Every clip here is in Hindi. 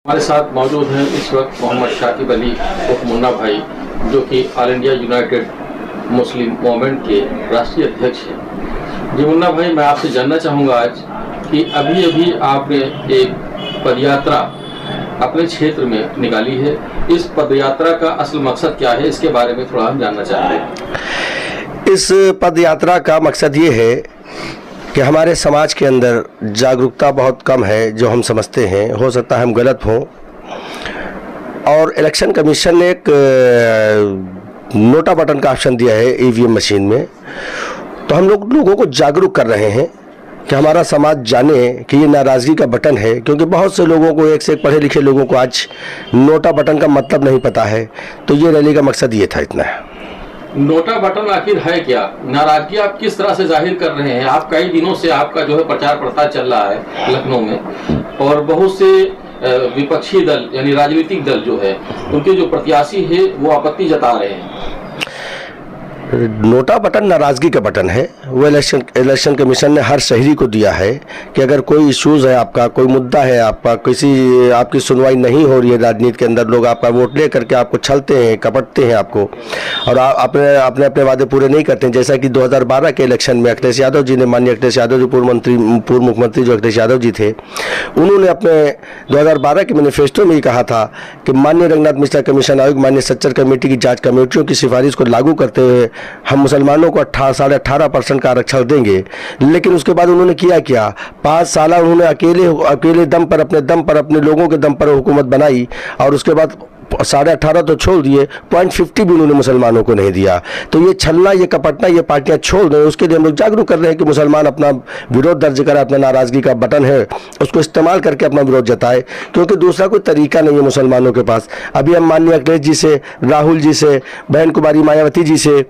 हमारे साथ मौजूद हैं इस वक्त मोहम्मद शाकिब अली उर्फ मुन्ना भाई, जो कि ऑल इंडिया यूनाइटेड मुस्लिम मूवमेंट के राष्ट्रीय अध्यक्ष हैं। जी मुन्ना भाई, मैं आपसे जानना चाहूँगा आज कि अभी अभी आपने एक पदयात्रा अपने क्षेत्र में निकाली है। इस पदयात्रा का असल मकसद क्या है, इसके बारे में थोड़ा हम जानना चाहते हैं। इस पदयात्रा का मकसद ये है कि हमारे समाज के अंदर जागरूकता बहुत कम है, जो हम समझते हैं। हो सकता है हम गलत हों, और इलेक्शन कमीशन ने एक नोटा बटन का ऑप्शन दिया है ईवीएम मशीन में। तो हम लोगों को जागरूक कर रहे हैं कि हमारा समाज जाने कि ये नाराज़गी का बटन है, क्योंकि बहुत से लोगों को, एक से एक पढ़े लिखे लोगों को आज नोटा बटन का मतलब नहीं पता है। तो ये रैली का मकसद ये था। इतना है। नोटा बटन आखिर है क्या? नाराजगी आप किस तरह से जाहिर कर रहे हैं? आप कई दिनों से आपका जो है प्रचार प्रसार चल रहा है लखनऊ में, और बहुत से विपक्षी दल यानी राजनीतिक दल जो है, उनके जो प्रत्याशी है वो आपत्ति जता रहे हैं। नोटा बटन नाराज़गी का बटन है। वो इलेक्शन कमीशन ने हर शहरी को दिया है कि अगर कोई इश्यूज़ है आपका, कोई मुद्दा है आपका, किसी आपकी सुनवाई नहीं हो रही है राजनीति के अंदर, लोग आपका वोट ले करके आपको छलते हैं, कपटते हैं आपको, और अपने अपने वादे पूरे नहीं करते हैं। जैसा कि 2012 के इलेक्शन में अखिलेश यादव जी ने, माननीय अखिलेश यादव जी पूर्व मुख्यमंत्री जो अखिलेश यादव जी थे, उन्होंने अपने 2012 के मैनिफेस्टो में ही कहा था कि माननीय रंगनाथ मिश्रा कमीशन आयोग, माननीय सच्चर कमेटी की जाँच कमेटियों की सिफारिश को लागू करते हुए हम मुसलमानों को 18.5% का आरक्षण देंगे। लेकिन उसके बाद उन्होंने किया क्या? 5 साल उन्होंने अकेले दम पर, अपने लोगों के दम पर हुकूमत बनाई, और उसके बाद 18.5 तो छोड़ दिए, 0.50 भी उन्होंने मुसलमानों को नहीं दिया। तो ये छलना, ये कपटना, ये पार्टियां छोड़ दें। उसके लिए हम लोग जागरूक कर रहे हैं कि मुसलमान अपना विरोध दर्ज करें, अपना नाराज़गी का बटन है उसको इस्तेमाल करके अपना विरोध जताए, क्योंकि दूसरा कोई तरीका नहीं है मुसलमानों के पास। अभी हम माननीय अखिलेश जी से, राहुल जी से, बहन कुमारी मायावती जी से,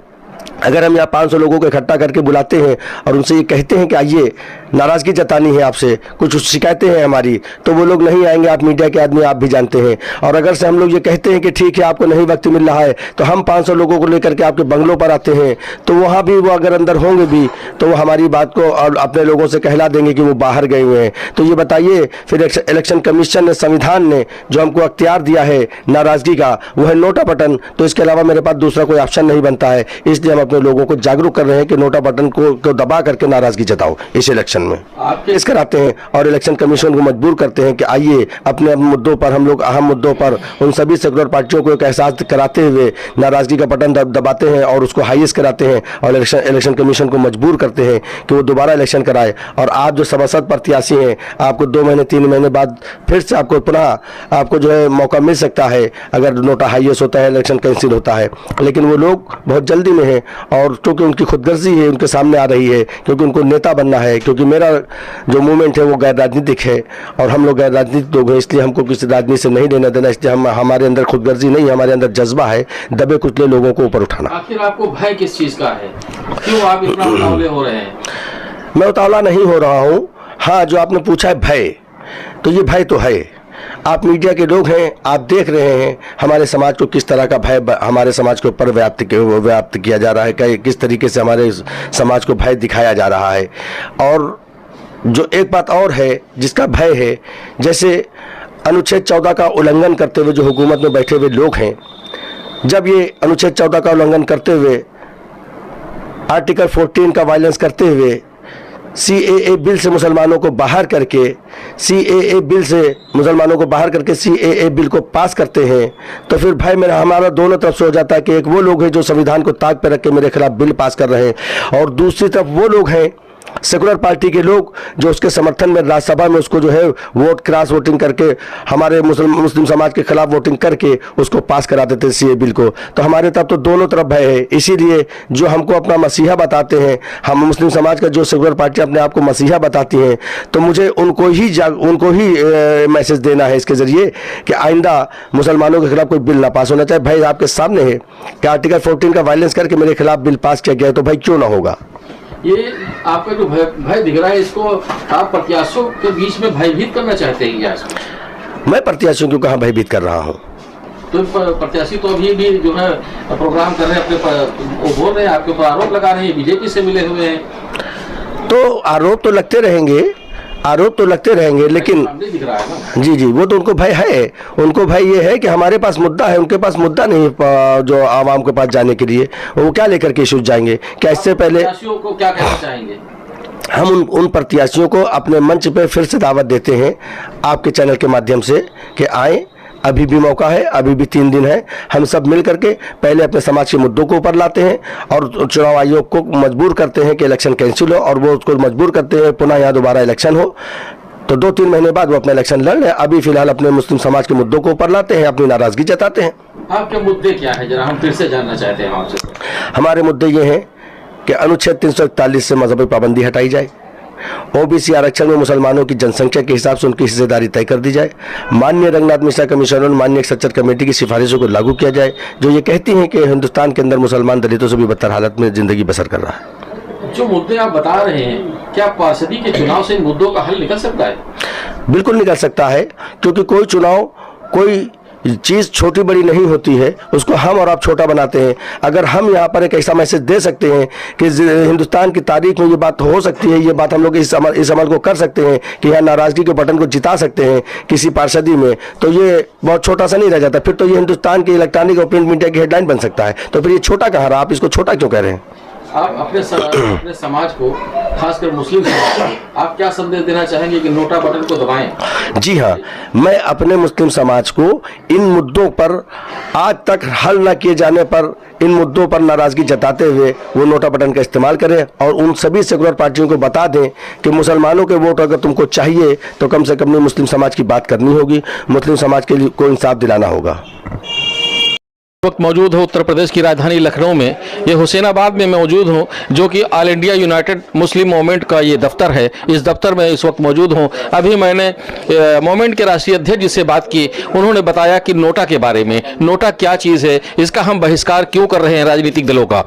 अगर हम यहाँ 500 लोगों को इकट्ठा करके बुलाते हैं और उनसे ये कहते हैं कि आइए, नाराज़गी जतानी है आपसे, कुछ शिकायतें हैं हमारी, तो वो लोग नहीं आएंगे। आप मीडिया के आदमी, आप भी जानते हैं। और अगर से हम लोग ये कहते हैं कि ठीक है आपको नहीं वक्त मिल रहा है, तो हम 500 लोगों को लेकर के आपके बंगलों पर आते हैं, तो वहाँ भी वो अगर अंदर होंगे भी तो वो हमारी बात को और अपने लोगों से कहला देंगे कि वो बाहर गए हुए हैं। तो ये बताइए, फिर इलेक्शन कमीशन ने, संविधान ने जो हमको अख्तियार दिया है नाराज़गी का, वो है नोटा बटन। तो इसके अलावा मेरे पास दूसरा कोई ऑप्शन नहीं बनता है। इसलिए हम अपने लोगों को जागरूक कर रहे हैं कि नोटा बटन को दबा करके नाराज़गी जताओ। इस इलेक्शन में आप केस कराते हैं और इलेक्शन कमीशन को मजबूर करते हैं कि आइए, अपने मुद्दों पर, हम लोग अहम मुद्दों पर उन सभी सेकुलर पार्टियों को एक एहसास कराते हुए नाराज़गी का बटन दबाते हैं और उसको हाईएस्ट कराते हैं, और इलेक्शन कमीशन को मजबूर करते हैं कि वो दोबारा इलेक्शन कराए। और आप जो सभासद प्रत्याशी हैं, आपको 2 महीने 3 महीने बाद फिर से आपको पुनः आपको जो है मौका मिल सकता है, अगर नोटा हाईएस्ट होता है, इलेक्शन कैंसिल होता है। लेकिन वो लोग बहुत जल्दी में हैं, और क्योंकि उनकी खुदगर्जी है उनके सामने आ रही है, क्योंकि उनको नेता बनना है, क्योंकि मेरा जो मूवमेंट है वो गैर राजनीतिक है और हम लोग गैर राजनीतिक लोग हैं, इसलिए हमको किसी राजनीति से नहीं लेना देना। इसलिए हमारे अंदर खुदगर्जी नहीं है, हमारे अंदर जज्बा है दबे कुचले लोगों को ऊपर उठाना। आखिर आपको भय किस चीज़ का है? क्यों आप इतना उतावले हो रहे हैं? मैं उतावला नहीं हो रहा हूँ। हाँ, जो आपने पूछा है भय, तो ये भय तो है। आप मीडिया के लोग हैं, आप देख रहे हैं हमारे समाज को किस तरह का भय हमारे समाज के ऊपर व्याप्त किया जा रहा है, किस तरीके से हमारे समाज को भय दिखाया जा रहा है। और जो एक बात और है जिसका भय है, जैसे अनुच्छेद 14 का उल्लंघन करते हुए जो हुकूमत में बैठे हुए लोग हैं, जब ये अनुच्छेद 14 का उल्लंघन करते हुए, आर्टिकल 14 का वायलेंस करते हुए, CAA बिल से मुसलमानों को बाहर करके, CAA बिल से मुसलमानों को बाहर करके CAA बिल को पास करते हैं, तो फिर भाई मेरा हमारा दोनों तरफ से हो जाता है कि एक वो लोग हैं जो संविधान को ताक पर रख के मेरे खिलाफ बिल पास कर रहे हैं, और दूसरी तरफ वो लोग हैं सेकुलर पार्टी के लोग जो उसके समर्थन में राज्यसभा में उसको जो है वोट क्रॉस वोटिंग करके हमारे मुस्लिम समाज के खिलाफ वोटिंग करके उसको पास करा देते हैं CAA बिल को। तो हमारे तरफ तो दोनों तरफ भय है। इसीलिए जो हमको अपना मसीहा बताते हैं, हम मुस्लिम समाज का जो सेकुलर पार्टी अपने आप को मसीहा बताती हैं, तो मुझे उनको ही मैसेज देना है इसके ज़रिए कि आइंदा मुसलमानों के खिलाफ कोई बिल ना पास होना चाहिए। भाई आपके सामने है कि आर्टिकल 14 का वायलेंस करके मेरे खिलाफ बिल पास किया गया है, तो भाई क्यों ना होगा। ये आपका जो भय दिख रहा है, इसको आप प्रत्याशियों के बीच में भयभीत करना चाहते हैं क्या? मैं प्रत्याशियों को कहाँ भयभीत कर रहा हूँ? तो प्रत्याशी तो अभी भी जो है प्रोग्राम कर रहे हैं, अपने वो बोल रहे हैं, आपके ऊपर आरोप लगा रहे हैं, बीजेपी से मिले हुए हैं। तो आरोप तो लगते रहेंगे, आरोप तो लगते रहेंगे, लेकिन सामने दिख रहा है ना। जी जी, वो तो उनको भय है। उनको भय ये है कि हमारे पास मुद्दा है, उनके पास मुद्दा नहीं जो आवाम के पास जाने के लिए। वो क्या लेकर के इश्यूज जाएंगे? क्या इससे पहले प्रत्याशियों को क्या कहना चाहेंगे? हम उन प्रत्याशियों को अपने मंच पे फिर से दावत देते हैं आपके चैनल के माध्यम से कि आएँ, अभी भी मौका है, अभी भी 3 दिन है। हम सब मिल करके पहले अपने समाज के मुद्दों को ऊपर लाते हैं और चुनाव आयोग को मजबूर करते हैं कि इलेक्शन कैंसिल हो, और वो उसको मजबूर करते हैं पुनः यहाँ दोबारा इलेक्शन हो। तो 2-3 महीने बाद वो अपना इलेक्शन लड़ रहे हैं। अभी फिलहाल अपने मुस्लिम समाज के मुद्दों को ऊपर लाते हैं, अपनी नाराजगी जताते हैं। आपके मुद्दे क्या है, जरा हम फिर से जानना चाहते हैं आपसे। हमारे मुद्दे ये हैं कि अनुच्छेद 341 से मजहबी पाबंदी हटाई जाए, ओबीसी आरक्षण में मुसलमानों की जनसंख्या के हिसाब से उनकी हिस्सेदारी तय कर दी जाए, माननीय रंगनाथ मिश्रा कमीशन और माननीय सच्चर कमेटी की सिफारिशों को लागू किया जाए, जो ये कहती हैं कि हिंदुस्तान के अंदर मुसलमान दलितों से भी बदतर हालत में जिंदगी बसर कर रहा है। जो मुद्दे आप बता रहे हैं, क्या पार्षदी के चुनाव से इन मुद्दों का हल निकल सकता है? बिल्कुल निकल सकता है, क्योंकि कोई चुनाव, कोई चीज़ छोटी बड़ी नहीं होती है, उसको हम और आप छोटा बनाते हैं। अगर हम यहाँ पर एक ऐसा मैसेज दे सकते हैं कि हिंदुस्तान की तारीख में ये बात हो सकती है, ये बात हम लोग इस अमल को कर सकते हैं कि यहाँ नाराज़गी के बटन को जिता सकते हैं किसी पार्षदी में, तो ये बहुत छोटा सा नहीं रह जाता। फिर तो ये हिंदुस्तान की इलेक्ट्रॉनिक और प्रिंट मीडिया की हेडलाइन बन सकता है। तो फिर ये छोटा कहाँ रहा? आप इसको छोटा क्यों कह रहे हैं? आप अपने समाज को, खासकर मुस्लिम समाज को, आप क्या संदेश देना चाहेंगे कि नोटा बटन को दबाएं? जी हाँ, मैं अपने मुस्लिम समाज को इन मुद्दों पर, आज तक हल न किए जाने पर इन मुद्दों पर नाराजगी जताते हुए वो नोटा बटन का इस्तेमाल करें, और उन सभी सेकुलर पार्टियों को बता दें कि मुसलमानों के वोट अगर तुमको चाहिए तो कम से कम मुस्लिम समाज की बात करनी होगी, मुस्लिम समाज के लिए को इंसाफ दिलाना होगा। वक्त मौजूद हो उत्तर प्रदेश की राजधानी लखनऊ में, ये हुसैनाबाद में मौजूद हूँ, जो कि ऑल इंडिया यूनाइटेड मुस्लिम मूवमेंट का ये दफ्तर है। इस दफ्तर में इस वक्त मौजूद हूँ। अभी मैंने मूवमेंट के राष्ट्रीय अध्यक्ष जिससे बात की, उन्होंने बताया कि नोटा के बारे में, नोटा क्या चीज़ है, इसका हम बहिष्कार क्यों कर रहे हैं राजनीतिक दलों का।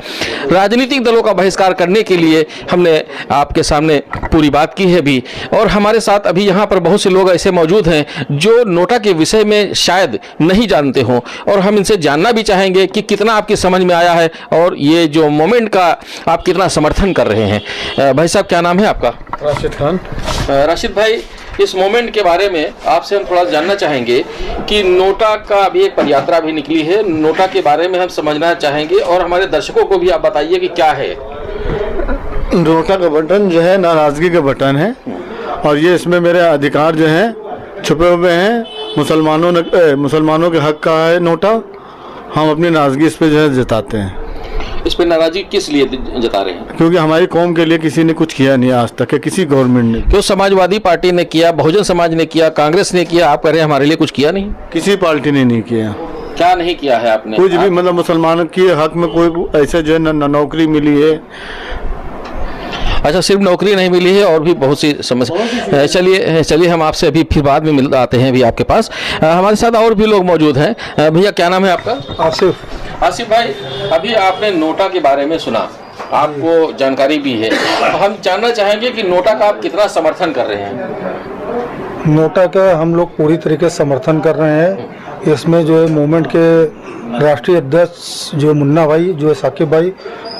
राजनीतिक दलों का बहिष्कार करने के लिए हमने आपके सामने पूरी बात की है भी, और हमारे साथ अभी यहाँ पर बहुत से लोग ऐसे मौजूद हैं जो नोटा के विषय में शायद नहीं जानते हों, और हम इनसे जानना चाहेंगे कि कितना आपकी समझ में आया है और ये जो मोमेंट का आप कितना समर्थन कर रहे हैं। भाई साहब, क्या नाम है आपका? राशिद खान। राशिद भाई, इस मोमेंट के बारे में आपसे हम थोड़ा जानना चाहेंगे कि नोटा का अभी एक पदयात्रा भी निकली है, नोटा के बारे में हम समझना चाहेंगे, और हमारे दर्शकों को भी आप बताइए कि क्या है। नोटा का बटन जो है नाराजगी का बटन है, और ये इसमें मेरे अधिकार जो हैं छुपे हुए हैं। मुसलमानों के हक का है नोटा। हम अपनी नाराजगी इस पे जो है जताते हैं। इस पे नाराजगी किस लिए जता रहे हैं? क्योंकि हमारी कौम के लिए किसी ने कुछ किया नहीं आज तक, किसी गवर्नमेंट ने। क्यों? समाजवादी पार्टी ने किया, बहुजन समाज ने किया, कांग्रेस ने किया, आप कह रहे हैं हमारे लिए कुछ किया नहीं? किसी पार्टी ने नहीं किया। क्या नहीं किया है आपने? कुछ भी, मतलब मुसलमानों के हक में कोई ऐसे जो है न नौकरी मिली है। अच्छा, सिर्फ नौकरी नहीं मिली है, और भी बहुत सी समस्या। चलिए हम आपसे अभी फिर बाद में मिल आते हैं भी आपके पास। हमारे साथ और भी लोग मौजूद हैं। भैया, क्या नाम है आपका? आसिफ। आसिफ भाई, अभी आपने नोटा के बारे में सुना, आपको जानकारी भी है, हम जानना चाहेंगे कि नोटा का आप कितना समर्थन कर रहे हैं? नोटा का हम लोग पूरी तरीके से समर्थन कर रहे हैं। इसमें जो है मूवमेंट के राष्ट्रीय अध्यक्ष जो मुन्ना भाई, जो है साकिब भाई,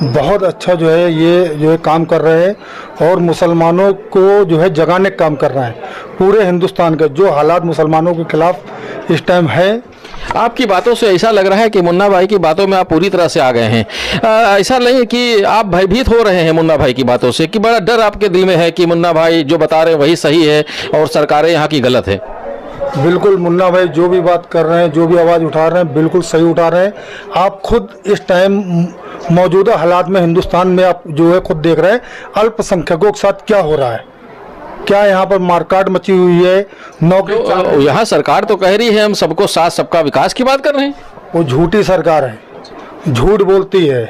बहुत अच्छा जो है ये जो है काम कर रहे हैं, और मुसलमानों को जो है जगाने का काम कर रहे हैं। पूरे हिंदुस्तान का जो हालात मुसलमानों के खिलाफ इस टाइम है, आपकी बातों से ऐसा लग रहा है कि मुन्ना भाई की बातों में आप पूरी तरह से आ गए हैं। ऐसा नहीं कि आप भयभीत हो रहे हैं मुन्ना भाई की बातों से, कि बड़ा डर आपके दिल में है कि मुन्ना भाई जो बता रहे हैं वही सही है और सरकारें यहाँ की गलत है? बिल्कुल, मुन्ना भाई जो भी बात कर रहे हैं, जो भी आवाज़ उठा रहे हैं, बिल्कुल सही उठा रहे हैं। आप खुद इस टाइम मौजूदा हालात में हिंदुस्तान में आप जो है खुद देख रहे हैं अल्पसंख्यकों के साथ क्या हो रहा है, क्या यहाँ पर मारकाट मची हुई है। नौकरी यहाँ सरकार तो कह रही है हम सबको साथ सबका विकास की बात कर रहे हैं। वो झूठी सरकार है, झूठ बोलती है,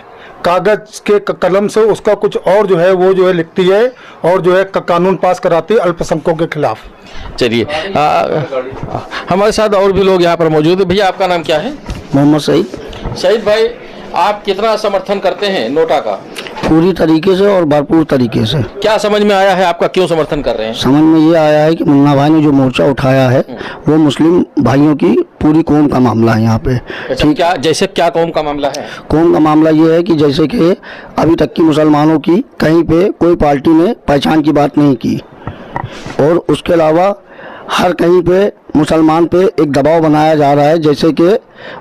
कागज के कलम से उसका कुछ और जो है वो जो है लिखती है, और जो है कानून पास कराती है अल्पसंख्यकों के खिलाफ। चलिए, हमारे साथ और भी लोग यहाँ पर मौजूद है। भैया, आपका नाम क्या है? मोहम्मद सईद। सईद भाई, आप कितना समर्थन करते हैं नोटा का? पूरी तरीके से और भरपूर तरीके से। क्या समझ में आया है आपका, क्यों समर्थन कर रहे हैं? समझ में ये आया है कि मुन्ना भाई ने जो मोर्चा उठाया है वो मुस्लिम भाइयों की पूरी कौम का मामला है यहाँ पे। अच्छा, क्या जैसे क्या कौम का मामला है? कौम का मामला ये है कि जैसे कि अभी तक की मुसलमानों की कहीं पे कोई पार्टी ने पहचान की बात नहीं की, और उसके अलावा हर कहीं पे मुसलमान पे एक दबाव बनाया जा रहा है, जैसे कि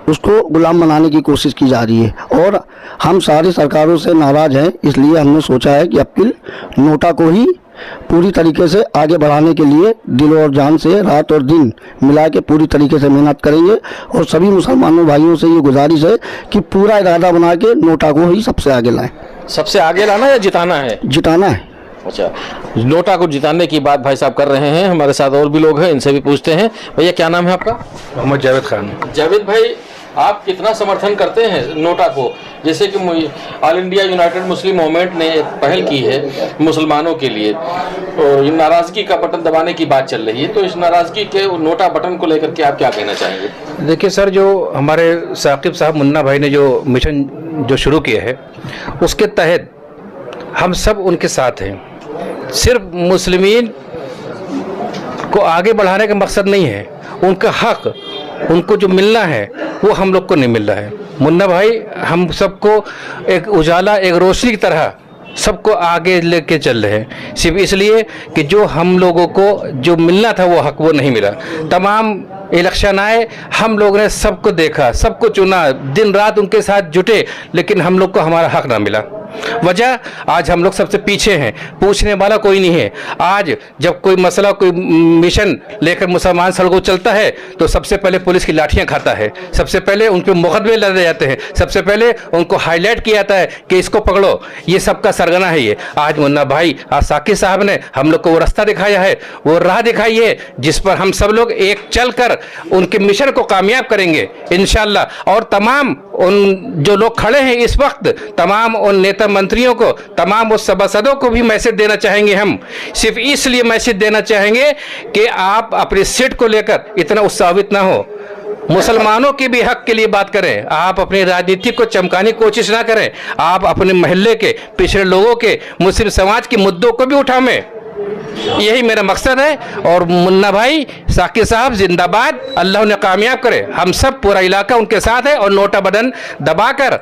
उसको गुलाम बनाने की कोशिश की जा रही है। और हम सारी सरकारों से नाराज़ हैं, इसलिए हमने सोचा है कि अब की नोटा को ही पूरी तरीके से आगे बढ़ाने के लिए दिल और जान से रात और दिन मिला के पूरी तरीके से मेहनत करेंगे। और सभी मुसलमानों भाइयों से ये गुजारिश है कि पूरा इरादा बना के नोटा को ही सबसे आगे लाएं। सबसे आगे लाना या जिताना है? जिताना है। अच्छा, नोटा को जिताने की बात भाई साहब कर रहे हैं। हमारे साथ और भी लोग हैं, इनसे भी पूछते हैं। भैया क्या नाम है आपका? मोहम्मद जावेद खान। जावेद भाई, आप कितना समर्थन करते हैं नोटा को? जैसे कि ऑल इंडिया यूनाइटेड मुस्लिम मूवमेंट ने एक पहल की है मुसलमानों के लिए, तो ये नाराज़गी का बटन दबाने की बात चल रही है, तो इस नाराज़गी के नोटा बटन को लेकर के आप क्या कहना चाहेंगे? देखिए सर, जो हमारे साकिब साहब मुन्ना भाई ने जो मिशन जो शुरू किया है, उसके तहत हम सब उनके साथ हैं। सिर्फ मुस्लिमीन को आगे बढ़ाने का मकसद नहीं है, उनका हक, उनको जो मिलना है वो हम लोग को नहीं मिल रहा है। मुन्ना भाई हम सबको एक उजाला, एक रोशनी की तरह सबको आगे लेके चल रहे हैं, सिर्फ इसलिए कि जो हम लोगों को जो मिलना था वो हक वो नहीं मिला। तमाम इलेक्शन आए, हम लोग ने सबको देखा, सबको चुना, दिन रात उनके साथ जुटे, लेकिन हम लोग को हमारा हक ना मिला। वजह, आज हम लोग सबसे पीछे हैं, पूछने वाला कोई नहीं है। आज जब कोई मसला, कोई मिशन लेकर मुसलमान सड़कों चलता है तो सबसे पहले पुलिस की लाठियां खाता है, सबसे पहले उनके मुकदमे लड़े जाते हैं, सबसे पहले उनको हाईलाइट किया जाता है कि इसको पकड़ो। ये सबका सरगना है ये। आज मुन्ना भाई, आज साकिब साहब ने हम लोग को वो रास्ता दिखाया है, वो राह दिखाई है, जिस पर हम सब लोग एक चल कर उनके मिशन को कामयाब करेंगे इंशाल्लाह। और तमाम उन जो लोग खड़े हैं इस वक्त, तमाम उन नेता मंत्रियों को, तमाम उस सभासदों को भी मैसेज देना चाहेंगे। हम सिर्फ इसलिए मैसेज देना चाहेंगे कि आप अपनी सीट को लेकर इतना उत्साहित ना हो, मुसलमानों के भी हक के लिए बात करें। आप अपनी राजनीति को चमकाने की कोशिश ना करें, आप अपने महल्ले के, पिछड़े लोगों के, मुस्लिम समाज के मुद्दों को भी उठाएं। यही मेरा मकसद है। और मुन्ना भाई, साकिब साहब जिंदाबाद, अल्लाह उन्हें कामयाब करे। हम सब, पूरा इलाका उनके साथ है। और नोटा बटन दबाकर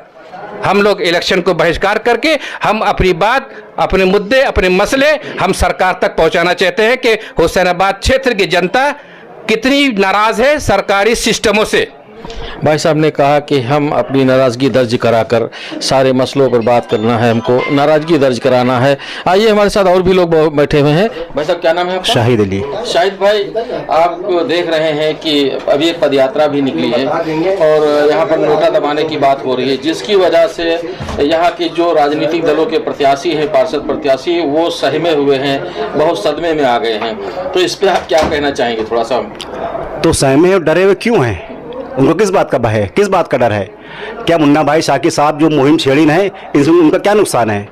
हम लोग इलेक्शन को बहिष्कार करके हम अपनी बात, अपने मुद्दे, अपने मसले हम सरकार तक पहुंचाना चाहते हैं कि हुसैनाबाद क्षेत्र की जनता कितनी नाराज है सरकारी सिस्टमों से। भाई साहब ने कहा कि हम अपनी नाराज़गी दर्ज कराकर सारे मसलों पर बात करना है, हमको नाराज़गी दर्ज कराना है। आइए, हमारे साथ और भी लोग बैठे हुए हैं। भाई साहब क्या नाम है आपका? शाहिद अली। शाहिद भाई, आप देख रहे हैं कि अभी एक पदयात्रा भी निकली है और यहाँ पर नोटा दबाने की बात हो रही है, जिसकी वजह से यहाँ के जो राजनीतिक दलों के प्रत्याशी हैं, पार्षद प्रत्याशी, वो सहमे हुए हैं, बहुत सदमे में आ गए हैं। तो इस पर आप क्या कहना चाहेंगे थोड़ा सा? तो सहमे और डरे हुए क्यों हैं? उनको किस बात का भय है, किस बात का डर है? क्या मुन्ना भाई साकिब साहब जो मुहिम छेड़ी है, इनसे उनका क्या नुकसान है?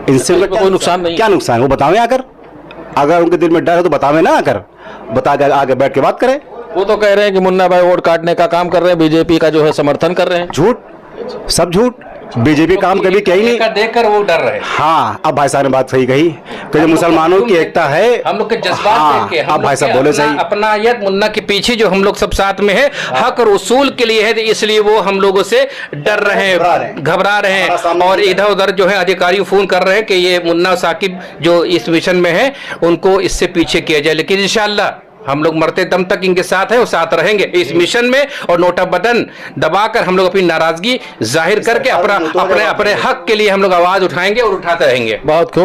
इनसे उनका कोई नुकसान नहीं। क्या नुकसान है वो बतावें आकर। अगर उनके दिल में डर है तो बतावें ना, आकर बता कर आगे बैठ के बात करें। वो तो कह रहे हैं कि मुन्ना भाई वोट काटने का काम कर रहे हैं, बीजेपी का जो है समर्थन कर रहे हैं। झूठ, सब झूठ। बीजेपी काम कभी कही नहीं। देखकर वो डर रहे। हाँ, अब भाई साहब ने बात सही कही कि जो मुसलमानों की एकता है, हम लोग के जज्बात हाँ, देख के, अब भाई साहब बोले सही। अपना यत मुन्ना के पीछे जो हम लोग सब साथ में है, हक और उसूल के लिए है, इसलिए वो हम लोगों से डर रहे हैं, घबरा रहे हैं। और इधर उधर जो है अधिकारी फोन कर रहे हैं कि ये मुन्ना साकिब जो इस मिशन में है उनको इससे पीछे किया जाए। लेकिन इंशाल्लाह हम लोग मरते दम तक इनके साथ है और साथ रहेंगे इस मिशन में। और नोटा बटन दबाकर हम लोग अपनी नाराजगी जाहिर करके अपने हक के लिए हम लोग आवाज उठाएंगे और उठाते रहेंगे। बहुत